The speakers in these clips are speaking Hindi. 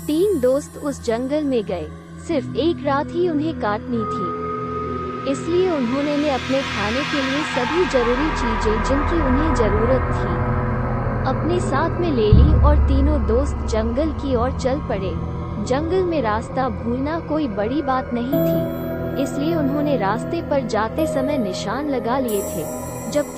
तीन दोस्त उस जंगल में गए। सिर्फ एक रात ही उन्हें काटनी थी, इसलिए उन्होंने अपने खाने के लिए सभी जरूरी चीजें जिनकी उन्हें जरूरत थी अपने साथ में ले ली और तीनों दोस्त जंगल की ओर चल पड़े। जंगल में रास्ता भूलना कोई बड़ी बात नहीं थी, इसलिए उन्होंने रास्ते पर जाते समय निशान लगा लिए थे। जब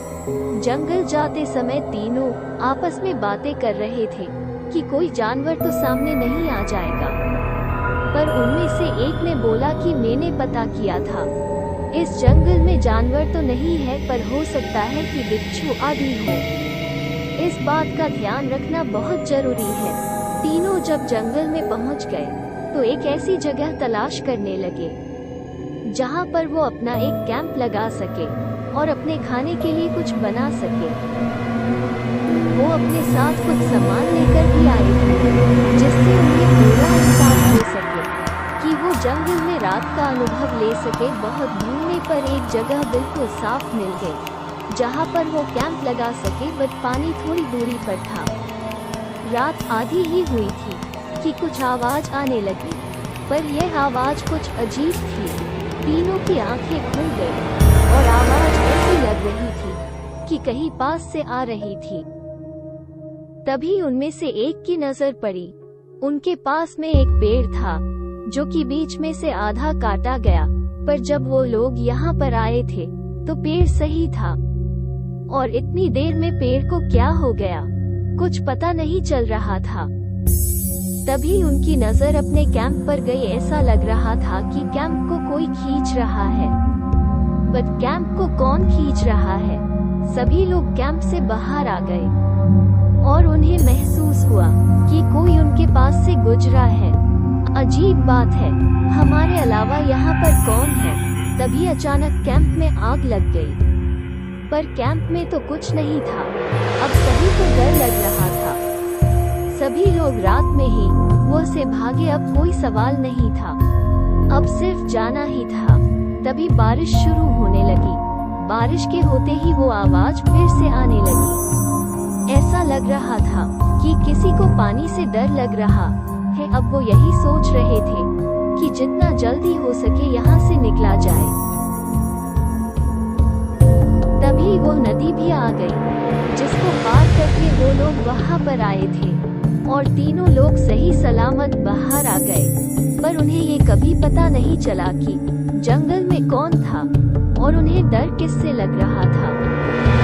जंगल जाते समय तीनों आपस में बातें कर रहे थे कि कोई जानवर तो सामने नहीं आ जाएगा, पर उनमें से एक ने बोला कि मैंने पता किया था, इस जंगल में जानवर तो नहीं है, पर हो सकता है कि बिच्छू आदि हो। इस बात का ध्यान रखना बहुत जरूरी है। तीनों जब जंगल में पहुंच गए तो एक ऐसी जगह तलाश करने लगे जहां पर वो अपना एक कैंप लगा सके और अपने खाने के लिए कुछ बना सके। वो अपने साथ कुछ सामान लेकर भी आए थे जिससे उन्हें पूरा एहसास हो सके कि वो जंगल में रात का अनुभव ले सके। बहुत ढूंढने पर एक जगह बिल्कुल साफ मिल गई जहां पर वो कैंप लगा सके, बट पानी थोड़ी दूरी पर था। रात आधी ही हुई थी कि कुछ आवाज आने लगी, पर यह आवाज कुछ अजीब थी। तीनों की आंखें खुल गई और आवाज ऐसी लग रही थी कि कहीं पास से आ रही थी। तभी उनमें से एक की नजर पड़ी। उनके पास में एक पेड़ था जो कि बीच में से आधा काटा गया, पर जब वो लोग यहाँ पर आए थे तो पेड़ सही था। और इतनी देर में पेड़ को क्या हो गया कुछ पता नहीं चल रहा था। तभी उनकी नजर अपने कैंप पर गई। ऐसा लग रहा था कि कैंप को कोई खींच रहा है, बट कैंप को कौन खींच रहा है? सभी लोग कैंप से बाहर आ गए और उन्हें महसूस हुआ कि कोई उनके पास से गुजरा है। अजीब बात है, हमारे अलावा यहाँ पर कौन है? तभी अचानक कैंप में आग लग गई, पर कैंप में तो कुछ नहीं था। अब सभी को डर लग रहा था। सभी लोग रात में ही वो से भागे। अब कोई सवाल नहीं था, अब सिर्फ जाना ही था। तभी बारिश शुरू होने लगी। बारिश के होते ही वो आवाज फिर से आने लगी। ऐसा लग रहा था कि किसी को पानी से डर लग रहा है। अब वो यही सोच रहे थे कि जितना जल्दी हो सके यहाँ से निकला जाए। तभी वो नदी भी आ गई जिसको पार करके वो लोग वहाँ पर आए थे और तीनों लोग सही सलामत बाहर आ गए। पर उन्हें ये कभी पता नहीं चला कि जंगल में कौन था और उन्हें डर किससे लग रहा था।